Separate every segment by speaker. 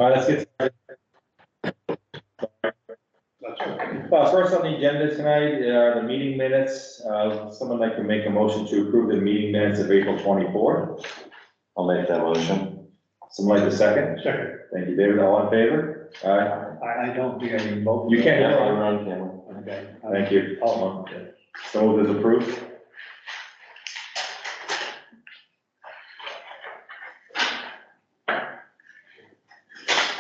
Speaker 1: All right, let's get started. First on the agenda tonight are the meeting minutes. Someone like to make a motion to approve the meeting minutes of April 24th.
Speaker 2: I'll make that motion.
Speaker 1: Someone like to second?
Speaker 3: Second.
Speaker 1: Thank you, David. All in favor?
Speaker 3: I don't think I need both.
Speaker 1: You can't.
Speaker 2: Yeah, we're on camera.
Speaker 3: Okay.
Speaker 1: Thank you.
Speaker 3: Oh, okay.
Speaker 1: So moved as approved.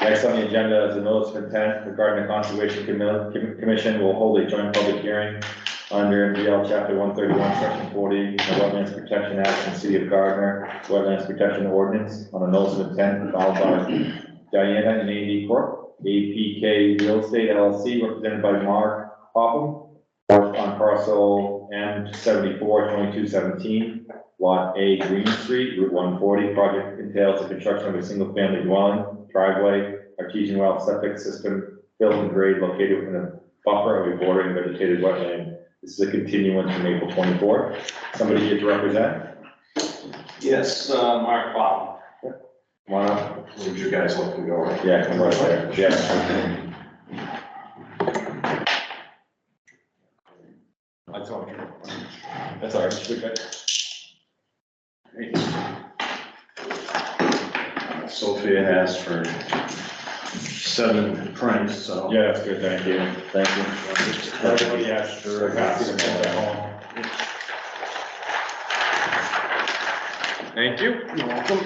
Speaker 1: Next on the agenda is a notice of intent. The Gardner Conservation Commission will hold a joint public hearing under MGL Chapter 131, Section 40, the Wetlands Protection Act and City of Gardner Wetlands Protection Ordinance on a notice of intent filed by Diana and A.D. Corp., APK Real Estate LLC, represented by Mark Popham, on parcel M74-2217, Lot A, Green Street, Route 140. Project entails the construction of a single-family dwelling, driveway, artesian well septic system, fill and grade located within a buffer of a bordering vegetated wetland. This is a continuance from April 24th. Somebody here to represent?
Speaker 4: Yes, Mark Bob.
Speaker 1: Come on up.
Speaker 4: Would you guys like to go?
Speaker 1: Yeah, come right there. Yeah. That's all. That's all right. We're good.
Speaker 4: Sophia asked for 7 prints, so.
Speaker 1: Yeah, that's good. Thank you. Thank you. Everybody asked for a copy to send that home. Thank you.
Speaker 4: You're welcome.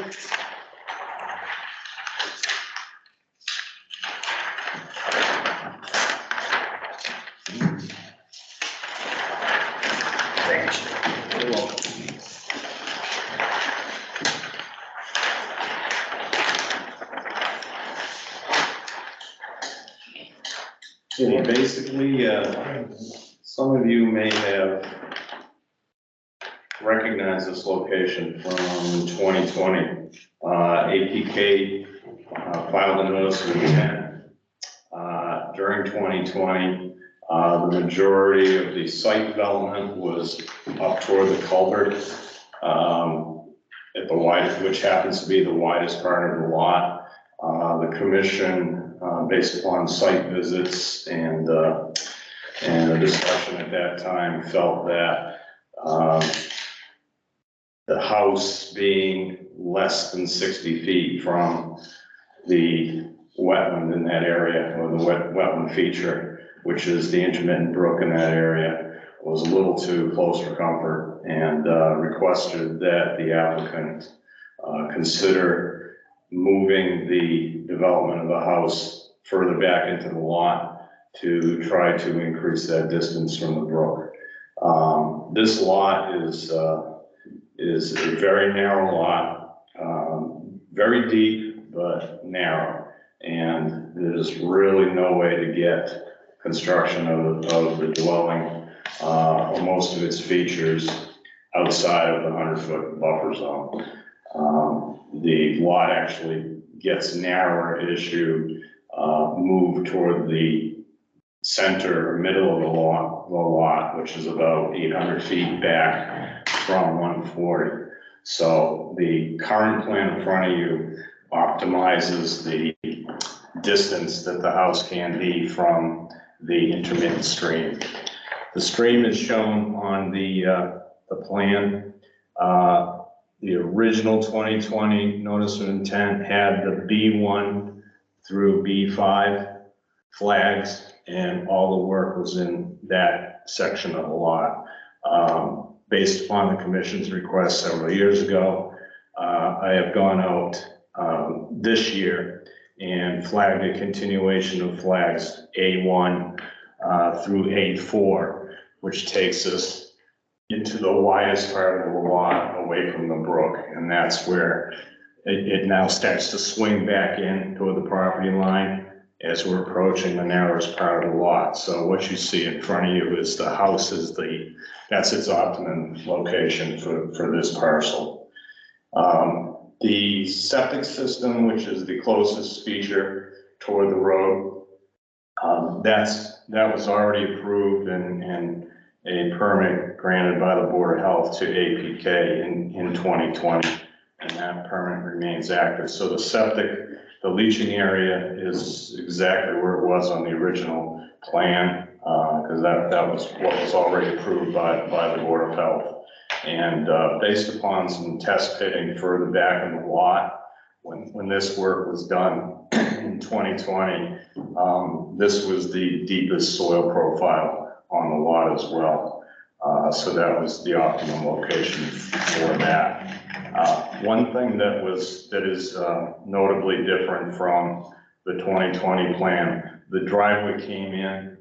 Speaker 4: You're welcome. Yeah, basically, some of you may have recognized this location from 2020. APK filed a notice of intent. During 2020, the majority of the site development was up toward the culvert, at the widest, which happens to be the widest part of the lot. The commission, based upon site visits and a discussion at that time, felt that the house being less than 60 feet from the wetland in that area, or the wetland feature, which is the intermittent brook in that area, was a little too close for comfort, and requested that the applicant consider moving the development of the house further back into the lot to try to increase that distance from the brook. This lot is a very narrow lot, very deep but narrow, and there's really no way to get construction of the dwelling or most of its features outside of the 100-foot buffer zone. The lot actually gets narrower as you move toward the center, middle of the lot, which is about 800 feet back from 140. So the current plan in front of you optimizes the distance that the house can be from the intermittent stream. The stream is shown on the plan. The original 2020 notice of intent had the B1 through B5 flags, and all the work was in that section of the lot. Based upon the commission's request several years ago, I have gone out this year and flagged a continuation of flags A1 through A4, which takes us into the widest part of the lot away from the brook, and that's where it now starts to swing back in toward the property line as we're approaching the narrowest part of the lot. So what you see in front of you is the house that's its optimum location for this parcel. The septic system, which is the closest feature toward the road, that was already approved and a permit granted by the Board of Health to APK in 2020, and that permit remains active. So the The leaching area is exactly where it was on the original plan, because that was what was already approved by the Board of Health. And based upon some test pitting further back in the lot, when this work was done in 2020, this was the deepest soil profile on the lot as well. So that was the optimum location for that. One thing that is notably different from the 2020 plan, the driveway came in.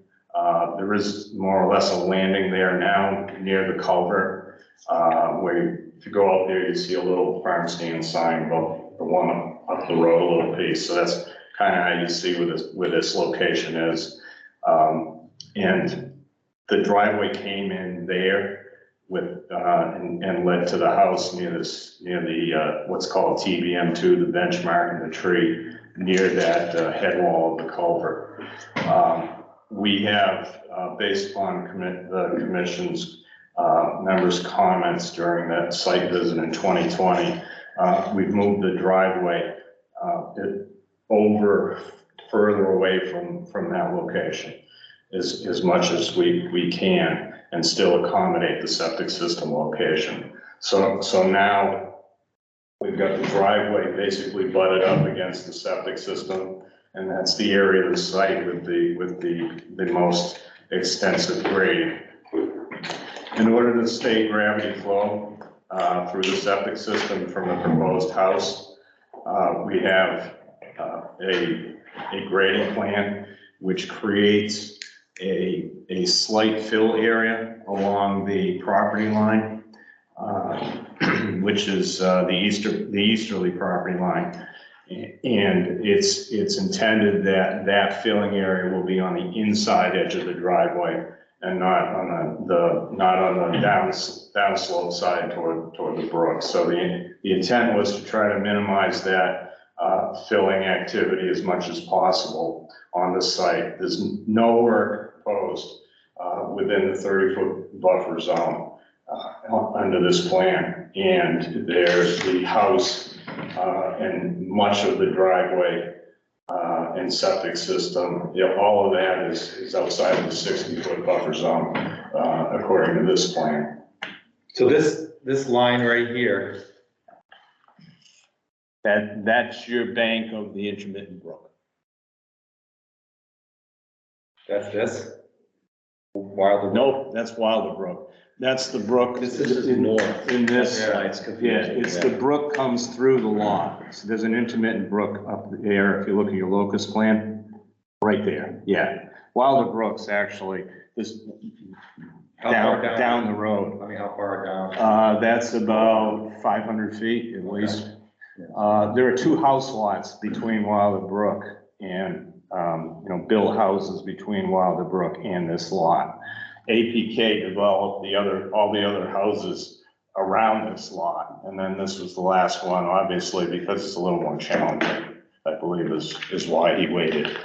Speaker 4: There is more or less a landing there now near the culvert, where if you go out there, you see a little farm stand sign about the one up the road a little piece. So that's kind of how you see where this location is. And the driveway came in there with, and led to the house near the, what's called TBM2, the benchmark in the tree, near that head wall of the culvert. We have, based upon the commission's members' comments during that site visit in 2020, we've moved the driveway over further away from that location as much as we can, and still accommodate the septic system location. So now we've got the driveway basically butted up against the septic system, and that's the area of the site with the most extensive grade. In order to stay gravity flow through the septic system from the proposed house, we have a grading plan which creates a slight fill area along the property line, which is the easterly property line. And it's intended that filling area will be on the inside edge of the driveway and not on the downslope side toward the brook. So the intent was to try to minimize that filling activity as much as possible on the site. There's no work proposed within the 30-foot buffer zone under this plan. And there's the house and much of the driveway and septic system, all of that is outside of the 60-foot buffer zone, according to this plan.
Speaker 1: So this line right here,
Speaker 5: That's your bank of the intermittent brook.
Speaker 1: that's this? Wilder?
Speaker 5: No, that's Wilder Brook. That's the brook.
Speaker 1: This is north.
Speaker 5: In this,
Speaker 1: Yeah,
Speaker 5: yeah, it's the brook comes through the lot. So there's an intermittent brook up there, if you look at your locus plan, right there, yeah. Wilder Brook's actually this
Speaker 1: How far
Speaker 5: down the road.
Speaker 1: I mean, how far down?
Speaker 5: That's about 500 feet at least. There are two house lots between Wilder Brook and, built houses between Wilder Brook and this lot. APK developed all the other houses around this lot. And then this was the last one, obviously, because it's a little more challenging, I believe is why he waited.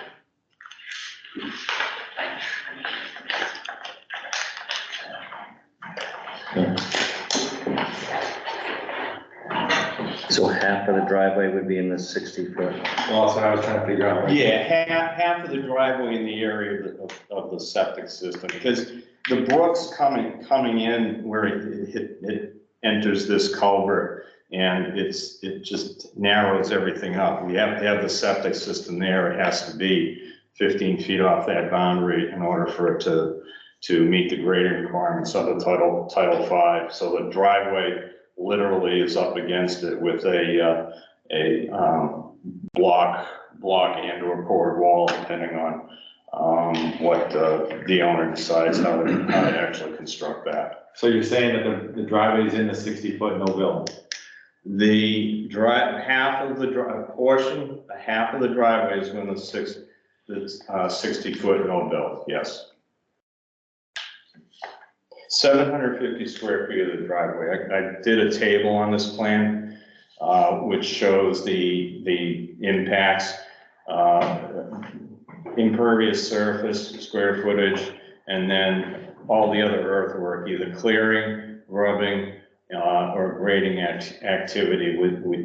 Speaker 2: So half of the driveway would be in the 60 foot.
Speaker 1: Well, that's what I was trying to figure out.
Speaker 5: Yeah, half of the driveway in the area of the septic system, because the brook's coming in where it enters this culvert, and it just narrows everything up. We have to have the septic system there. It has to be 15 feet off that boundary in order for it to meet the grading requirements of the Title V. So the driveway literally is up against it with a block and or poured wall, depending on what the owner decides how to actually construct that.
Speaker 1: So you're saying that the driveway is in the 60-foot no build?
Speaker 5: The half of the driveway is in the 60-foot no build, yes. 750 square feet of the driveway. I did a table on this plan, which shows the impacts, impervious surface, square footage, and then all the other earthwork, either clearing, grubbing, or grading activity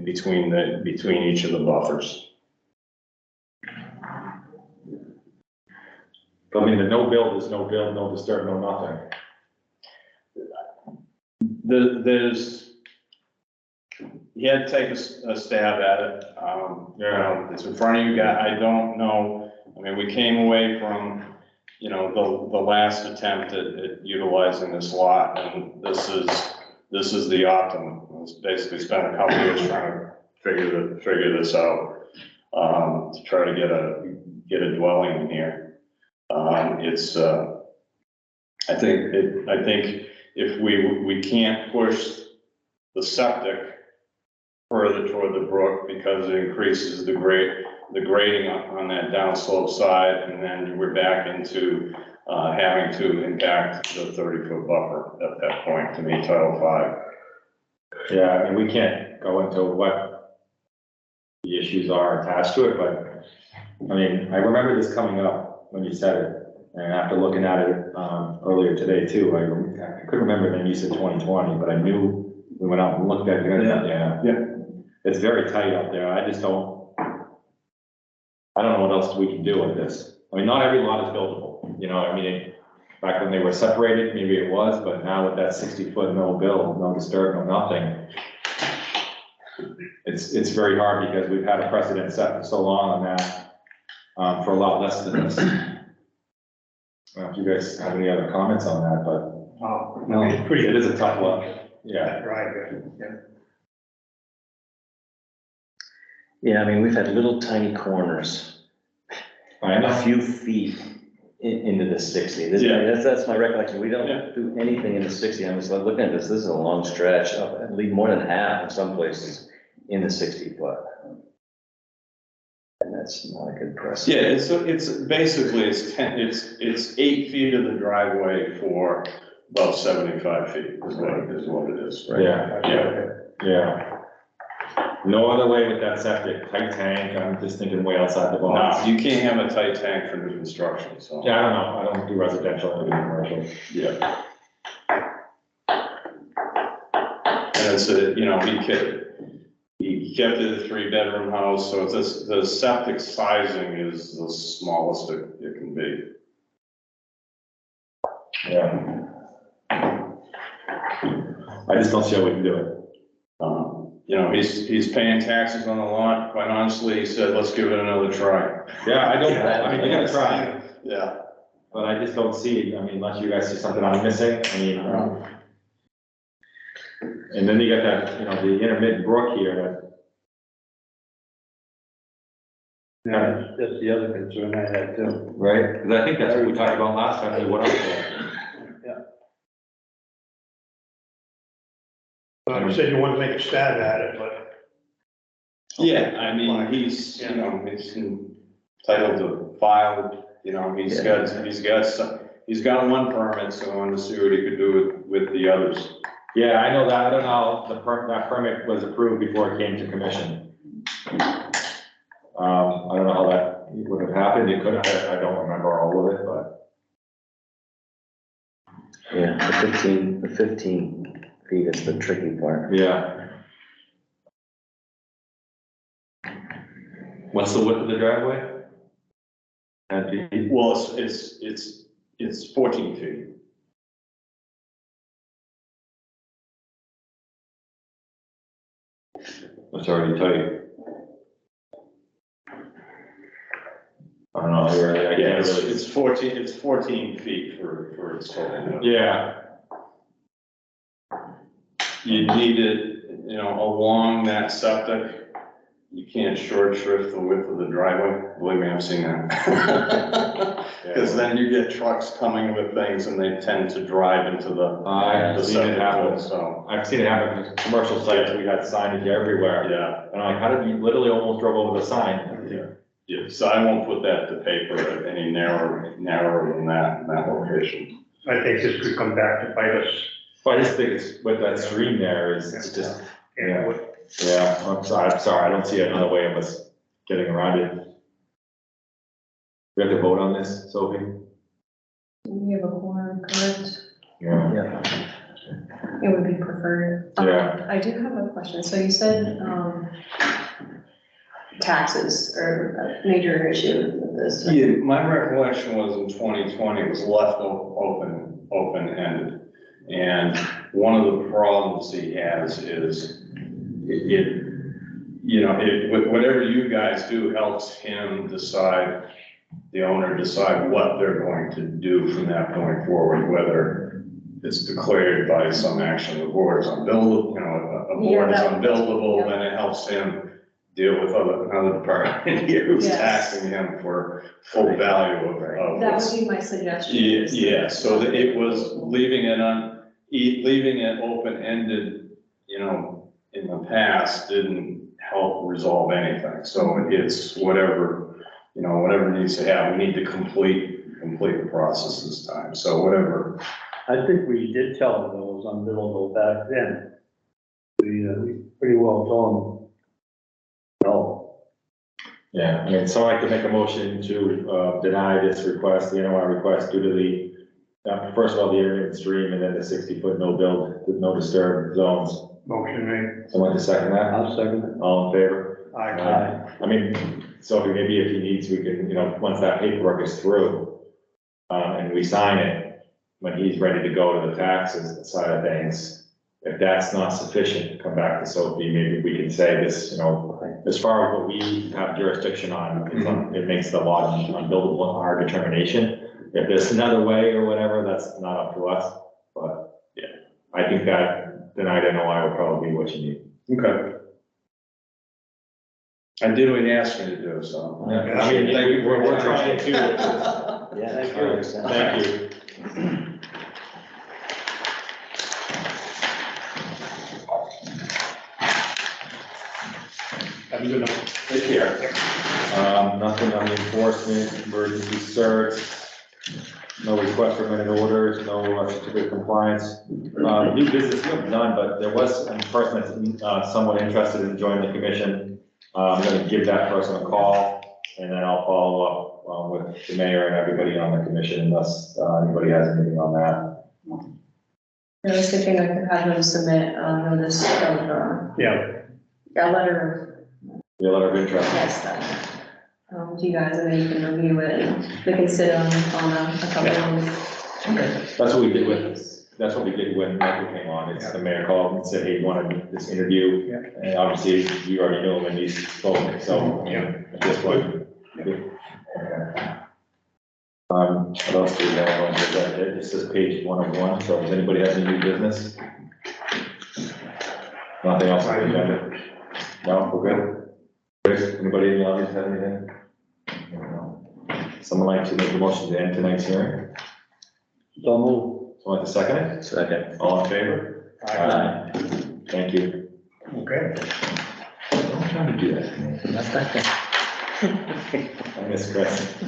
Speaker 5: between each of the buffers.
Speaker 1: I mean, the no build is no build, no disturb, no nothing.
Speaker 5: There's, he had to take a stab at it. You know, it's in front of you guys. I don't know. I mean, we came away from, you know, the last attempt at utilizing this lot, and this is the optimum. It's basically spent a couple years trying to figure this out, to try to get a dwelling in here. I think if we can't push the septic further toward the brook because it increases the grading on that downslope side, and then we're back into having to impact the 30-foot buffer at that point to meet Title V.
Speaker 1: Yeah, I mean, we can't go into what the issues are attached to it, but, I mean, I remember this coming up when you said it, and after looking at it, earlier today too, I couldn't remember then you said 2020, but I knew we went out and looked at it. Yeah. It's very tight up there. I don't know what else we can do with this. I mean, not every lot is buildable, you know, I mean, back when they were separated, maybe it was, but now with that 60-foot no build, no disturb, no nothing, it's very hard because we've had a precedent set for so long on that, for a lot less than this. I don't know if you guys have any other comments on that, but
Speaker 3: Oh, no, it's pretty.
Speaker 1: it is a tough one. Yeah.
Speaker 3: Right, yeah.
Speaker 2: Yeah, I mean, we've had little tiny corners,
Speaker 1: I know.
Speaker 2: a few feet into the 60.
Speaker 5: Yeah.
Speaker 2: That's my recollection. We don't do anything in the 60. I'm just like looking at this. This is a long stretch of at least more than half in some places in the 60-foot. And that's not a good precedent.
Speaker 5: Yeah, it's basically, it's 8 feet of the driveway for about 75 feet is what it is, right?
Speaker 1: Yeah. No other way with that septic, tight tank, I'm just thinking way outside the
Speaker 5: No,
Speaker 1: box.
Speaker 5: you can't have a tight tank for new construction, so.
Speaker 1: Yeah, I don't know, I don't do residential, I do commercial.
Speaker 5: Yeah. And it's you know, he kept it a 3-bedroom house, so the septic sizing is the smallest it can be.
Speaker 1: Yeah. I just don't see how we can do it.
Speaker 5: You know, he's paying taxes on the lot. Quite honestly, he said, let's give it another try.
Speaker 1: Yeah, I mean, I gotta try,
Speaker 5: Yeah.
Speaker 1: but I just don't see, I mean, unless you guys see something I'm missing, I mean, and then you got that, you know, the intermittent brook here,
Speaker 3: Yeah, that's the other concern I had too.
Speaker 1: right? Because I think that's what we talked about last time, we went up there.
Speaker 3: You said you wanted to make a stab at it, but.
Speaker 5: Yeah, I mean, he's, you know, he's entitled to file, you know, he's got one permit, so I wanted to see what he could do with the others.
Speaker 1: Yeah, I know that, I don't know, that permit was approved before it came to commission. I don't know how that would have happened, it could have, I don't remember all of it, but.
Speaker 2: Yeah, the 15 feet is the tricky part.
Speaker 1: Yeah. What's the width of the driveway? 10 feet?
Speaker 5: Well, it's 14 feet.
Speaker 1: That's already tight. I don't know, I
Speaker 5: Yeah,
Speaker 1: can't really.
Speaker 5: it's 14 feet for its total.
Speaker 1: Yeah,
Speaker 5: You need it, you know, along that septic. You can't short shrift the width of the driveway. Believe me, I've seen that. Because then you get trucks coming with things and they tend to drive into the
Speaker 1: I've seen it
Speaker 5: septic
Speaker 1: happen.
Speaker 5: field, so.
Speaker 1: I've seen it happen in commercial sites, we had signage everywhere.
Speaker 5: Yeah,
Speaker 1: And I'm like, how did you literally almost drove over the sign?
Speaker 5: yeah, so I won't put that to paper any narrower than that location.
Speaker 3: I think this could come back to bite us.
Speaker 1: But I just think it's, with that stream there is, it's just,
Speaker 3: Yeah.
Speaker 1: yeah, I'm sorry, I don't see another way of us getting around it. We have to vote on this, Sophie?
Speaker 6: We have a quorum, correct?
Speaker 1: Yeah.
Speaker 2: Yeah.
Speaker 6: It would be preferred.
Speaker 1: Yeah.
Speaker 6: I do have a question. So you said, taxes are a major issue with this.
Speaker 4: Yeah, my recollection was in 2020, it was left open-ended. And one of the problems he has is whatever you guys do helps him decide, the owner decide what they're going to do from that point forward, whether it's declared by some action of the board as unbuildable, a board is unbuildable, then it helps him deal with another department here who's
Speaker 6: Yes.
Speaker 4: taxing him for full value of
Speaker 6: That
Speaker 4: what's.
Speaker 6: would be my suggestion.
Speaker 4: Yeah, so that it was leaving it open-ended, in the past didn't help resolve anything. So it's whatever needs to happen. We need to complete the process this time. So whatever.
Speaker 3: I think we did tell them it was unbuildable back then. We pretty well told them, no.
Speaker 1: Yeah, I mean, so I'd like to make a motion to, deny this request, the NOI request due to the, first of all, the area of the stream and then the 60-foot no disturb zones.
Speaker 3: Motion made.
Speaker 1: Someone to second that?
Speaker 3: I'll second it.
Speaker 1: All in favor?
Speaker 3: Aye.
Speaker 1: I mean, Sophie, maybe if he needs, we can, once that paperwork is through, and we sign it, when he's ready to go to the taxes side of things, if that's not sufficient, come back to Sophie, maybe we can say this, as far as what we have jurisdiction on, it makes the lot unbuildable in our determination. If there's another way or whatever, that's not up to us, but yeah, I think that denied NOI will probably be what you need.
Speaker 4: Okay. I did what you asked me to do, so.
Speaker 1: I mean,
Speaker 4: Thank you for
Speaker 1: we're trying to.
Speaker 2: Yeah,
Speaker 1: Thank you.
Speaker 3: Have a good night.
Speaker 1: Take care. Nothing on the enforcement, emergency certs, no request for minute orders, no certificate of compliance. New business, we have none, but there was a person that's somewhat interested in joining the commission. I'm gonna give that person a call, and then I'll follow up with the mayor and everybody on the commission unless anybody has anything on that.
Speaker 6: I was thinking I could have them submit notice of,
Speaker 3: Yeah.
Speaker 6: a letter
Speaker 1: The letter of
Speaker 6: of,
Speaker 1: interest.
Speaker 6: yes, that, to you guys, and then you can review it, and they can sit on a couple of.
Speaker 1: Okay. That's what we did when Michael came on. It's the mayor called and said, hey, you wanted this interview?
Speaker 3: Yeah.
Speaker 1: And obviously, you already knew him and you spoke, so at this point. Okay. What else do we have on here? It says page 101, so does anybody have any new business? Nothing else on the agenda? No, we're good? Chris, anybody in the audience have anything? No. Someone like to make a motion to end tonight's hearing?
Speaker 3: So move.
Speaker 1: Someone like to second it?
Speaker 2: Second.
Speaker 1: All in favor?
Speaker 2: Aye.
Speaker 1: Thank you.
Speaker 3: Okay.
Speaker 1: I'm trying to do that.
Speaker 2: That's that.
Speaker 1: I miss Chris.